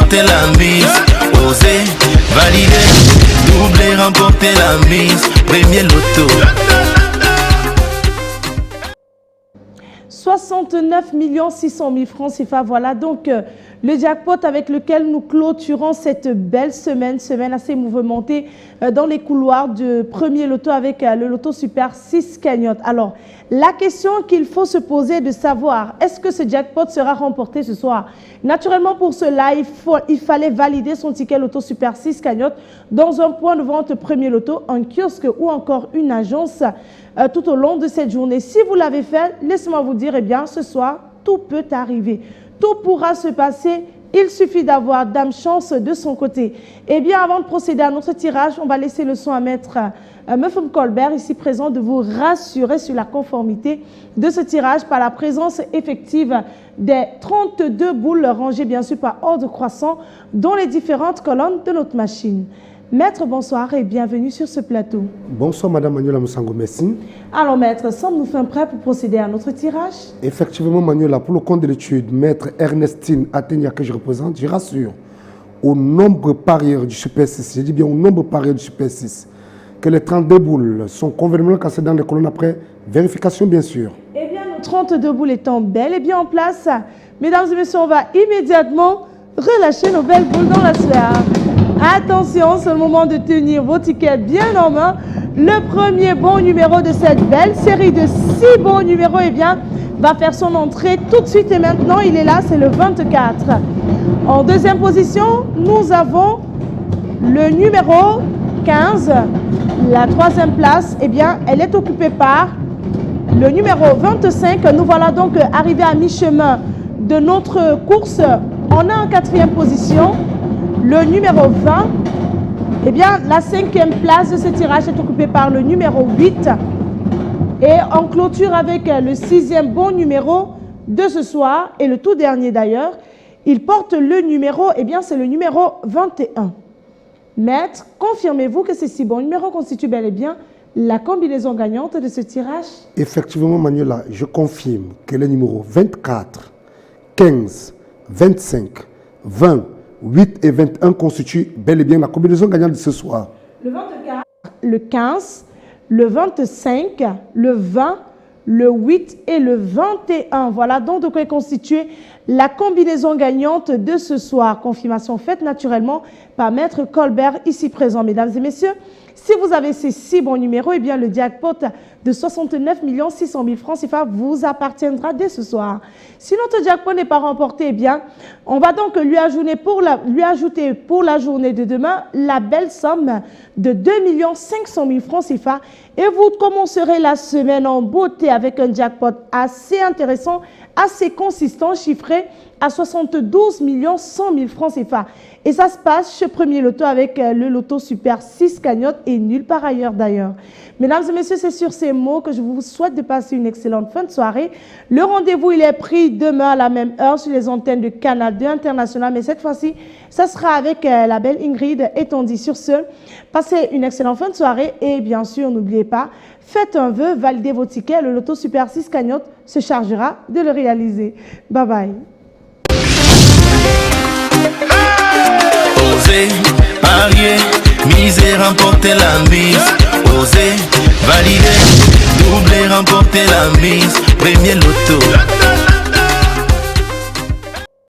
remporter la mise. Osez, valider, doubler, remporter la mise. Premier loto. 69 600 000 francs CFA, voilà donc le jackpot avec lequel nous clôturons cette belle semaine assez mouvementée dans les couloirs du premier loto avec le loto super 6 cagnottes. Alors, la question qu'il faut se poser est de savoir, est-ce que ce jackpot sera remporté ce soir? Naturellement, pour cela, il fallait valider son ticket loto super 6 cagnottes dans un point de vente premier loto, un kiosque ou encore une agence tout au long de cette journée. Si vous l'avez fait, laissez-moi vous dire, eh bien, ce soir, tout peut arriver. Tout pourra se passer. Il suffit d'avoir dame chance de son côté. Eh bien, avant de procéder à notre tirage, on va laisser le soin à maître Meufm Colbert, ici présent, de vous rassurer sur la conformité de ce tirage par la présence effective des 32 boules rangées, bien sûr, par ordre croissant dans les différentes colonnes de notre machine. Maître, bonsoir et bienvenue sur ce plateau. Bonsoir, Madame Manuela Moussango, merci. Alors, Maître, sommes-nous fin prêts pour procéder à notre tirage? Effectivement, Manuela, pour le compte de l'étude, Maître Ernestine Atenia, que je représente, je rassure au nombre parieurs du Super 6, je dis bien au nombre parieurs du Super 6, que les 32 boules sont convenablement cassées dans les colonnes après vérification, bien sûr. Eh bien, nos 32 boules étant bel et bien en place, mesdames et messieurs, on va immédiatement relâcher nos belles boules dans la sphère. Attention, c'est le moment de tenir vos tickets bien en main. Le premier bon numéro de cette belle série de 6 bons numéros, eh bien, va faire son entrée tout de suite et maintenant. Il est là, c'est le 24. En deuxième position, nous avons le numéro 15. La troisième place, eh bien, elle est occupée par le numéro 25. Nous voilà donc arrivés à mi-chemin de notre course. On a en quatrième position le numéro 20, eh bien, la cinquième place de ce tirage est occupée par le numéro 8. Et on clôture avec le sixième bon numéro de ce soir, et le tout dernier d'ailleurs. Il porte le numéro, eh bien, c'est le numéro 21. Maître, confirmez-vous que ces 6 bons numéros constituent bel et bien la combinaison gagnante de ce tirage? Effectivement, Manuela, je confirme que les numéros 24, 15, 25, 20, 8 et 21 constituent bel et bien la combinaison gagnante de ce soir. Le 24, le 15, le 25, le 20, le 8 et le 21. Voilà donc de quoi est constituée la combinaison gagnante de ce soir. Confirmation faite naturellement par Maître Colbert, ici présent. Mesdames et messieurs, si vous avez ces 6 bons numéros, eh bien le jackpot de 69 600 000 francs CFA vous appartiendra dès ce soir. Si notre jackpot n'est pas remporté, eh bien, on va donc lui ajouter pour la journée de demain la belle somme de 2 500 000 francs CFA. Et vous commencerez la semaine en beauté avec un jackpot assez intéressant, assez consistant, chiffré à 72 100 000 francs CFA. Et ça se passe chez Premier Loto avec le Loto Super 6 cagnottes et nulle part ailleurs d'ailleurs. Mesdames et messieurs, c'est sur ces mots que je vous souhaite de passer une excellente fin de soirée. Le rendez-vous, il est pris demain à la même heure sur les antennes de Canal 2 International. Mais cette fois-ci, ça sera avec la belle Ingrid Etondi. Sur ce, passez une excellente fin de soirée. Et bien sûr, n'oubliez pas, faites un vœu, validez vos tickets. Le Loto Super 6 cagnottes se chargera de le réaliser. Bye bye. Osez, parier, miser, remporter la mise. Osez, valider, doubler, remporter la mise. Premier